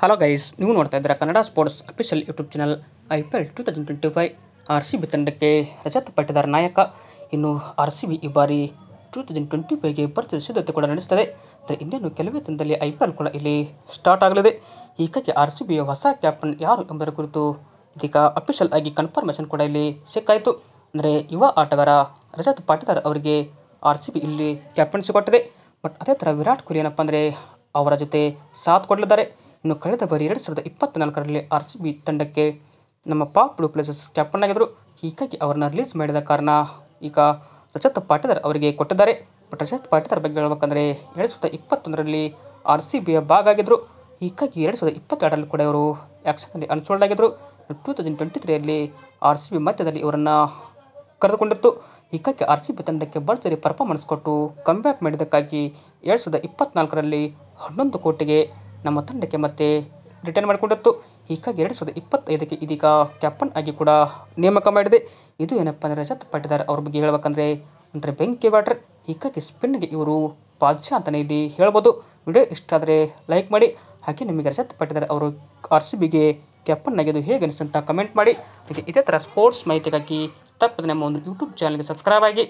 Hello guys, ನೀವು ನೋಡ್ತಾ ಇದ್ದೀರಾ Kannada sports official YouTube channel. IPL 2025 RCB ತಂಡಕ್ಕೆ ರಜತ್ ಪಾಟಿದಾರ್ ನಾಯಕ. ಇನ್ನು RCB ಈ ಬಾರಿ 2025ಗೆ ಭರ್ಜರಿ ಸಿದ್ಧತೆ ಕೂಡ ನಡೆಸುತ್ತದೆ. ಇನ್ನೇನು ಕೆಲವೇ ದಿನದಲ್ಲಿ IPL ಕೂಡ ಇಲ್ಲಿ ಸ್ಟಾರ್ಟ್ ಆಗಲಿದೆ. ಹೀಗಾಗಿ RCBಯ ಹೊಸ ಕ್ಯಾಪ್ಟನ್ ಯಾರು ಎಂಬುದರ ಕುರಿತು ಇದೀಗ ಅಫಿಷಿಯಲ್ ಆಗಿ ಕನ್ಫರ್ಮೇಷನ್ ಕೂಡ ಇಲ್ಲಿ ಸಿಕ್ಕಾಯಿತು. ಅಂದರೆ ಯುವ ಆಟಗಾರ ರಜತ್ ಪಾಟಿದಾರ್ ಅವರಿಗೆ RCB ಇಲ್ಲಿ ಕ್ಯಾಪ್ಟನ್ಸಿ ಕೊಟ್ಟಿದೆ. ಬಟ್ ಅದೇ ಥರ ವಿರಾಟ್ ಕೊಹ್ಲಿ ಏನಪ್ಪ ಅಂದರೆ ಅವರ ಜೊತೆ ಸಾಥ್ ಕೊಡಲಿದ್ದಾರೆ. ಇನ್ನು ಕಳೆದ ಬಾರಿ 2024ರಲ್ಲಿ RCB ತಂಡಕ್ಕೆ ನಮ್ಮ ಪಾಕ್ ಬ್ಲೂ ಪ್ಲೇಸಸ್ ಕ್ಯಾಪ್ಟನ್ ಆಗಿದ್ದರು. ಹೀಗಾಗಿ ಅವರನ್ನು ರಿಲೀಸ್ ಮಾಡಿದ ಕಾರಣ ಈಗ ರಜತ್ ಪಾಟಿದಾರ್ ಅವರಿಗೆ ಕೊಟ್ಟಿದ್ದಾರೆ. ಬಟ್ ರಜತ್ ಪಾಟಿದಾರ್ ಬಗ್ಗೆ ಹೇಳ್ಬೇಕಂದ್ರೆ 2021ರಲ್ಲಿ RCBಯ ಭಾಗ ಆಗಿದ್ದರು. ಹೀಗಾಗಿ 2022ರಲ್ಲಿ ಕೂಡ ಇವರು ಆ್ಯಕ್ಷನಲ್ಲಿ ಅನ್ಸೋಲ್ಡ್ ಆಗಿದ್ದರು. 2023ರಲ್ಲಿ RCB ಮಧ್ಯದಲ್ಲಿ ಇವರನ್ನು ಕರೆದುಕೊಂಡಿತ್ತು. ಹೀಗಾಗಿ RCB ತಂಡಕ್ಕೆ ಭರ್ಜರಿ ಪರ್ಫಾರ್ಮೆನ್ಸ್ ಕೊಟ್ಟು ಕಮ್ಬ್ಯಾಕ್ ಮಾಡಿದ್ದಕ್ಕಾಗಿ 2024ರಲ್ಲಿ 11 ಕೋಟಿಗೆ ನಮ್ಮ ತಂಡಕ್ಕೆ ಮತ್ತೆ ರಿಟರ್ನ್ ಮಾಡಿಕೊಂಡಿತ್ತು. ಹೀಗಾಗಿ 2025ಕ್ಕೆ ಇದೀಗ ಕ್ಯಾಪ್ಟನ್ ಆಗಿ ಕೂಡ ನೇಮಕ ಮಾಡಿದೆ. ಇದು ಏನಪ್ಪ ಅಂದರೆ ರಜತ್ ಪಾಟಿದಾರ್ ಅವ್ರ ಬಗ್ಗೆ ಹೇಳ್ಬೇಕಂದ್ರೆ ಅಂದರೆ ಬೆಂಕಿ ಬ್ಯಾಟರ್. ಹೀಗಾಗಿ ಸ್ಪಿನ್ಗೆ ಇವರು ಬಾದ್ಶಾ ಅಂತಲೇ ಇಲ್ಲಿ ಹೇಳ್ಬೋದು. ವಿಡಿಯೋ ಇಷ್ಟ ಆದರೆ ಲೈಕ್ ಮಾಡಿ. ಹಾಗೆ ನಿಮಗೆ ರಜತ್ ಪಾಟಿದಾರ್ ಅವರು RCBಗೆ ಕ್ಯಾಪ್ಟನ್ ಆಗಿದ್ದು ಹೇಗೆ ಅನಿಸ್ತು ಅಂತ ಕಮೆಂಟ್ ಮಾಡಿ. ಹಾಗೆ ಇದೇ ಥರ ಸ್ಪೋರ್ಟ್ಸ್ ಮಾಹಿತಿಗಾಗಿ ತಪ್ಪದೆ ನಮ್ಮ ಒಂದು ಯೂಟ್ಯೂಬ್ ಚಾನಲ್ಗೆ ಸಬ್ಸ್ಕ್ರೈಬ್ ಆಗಿ.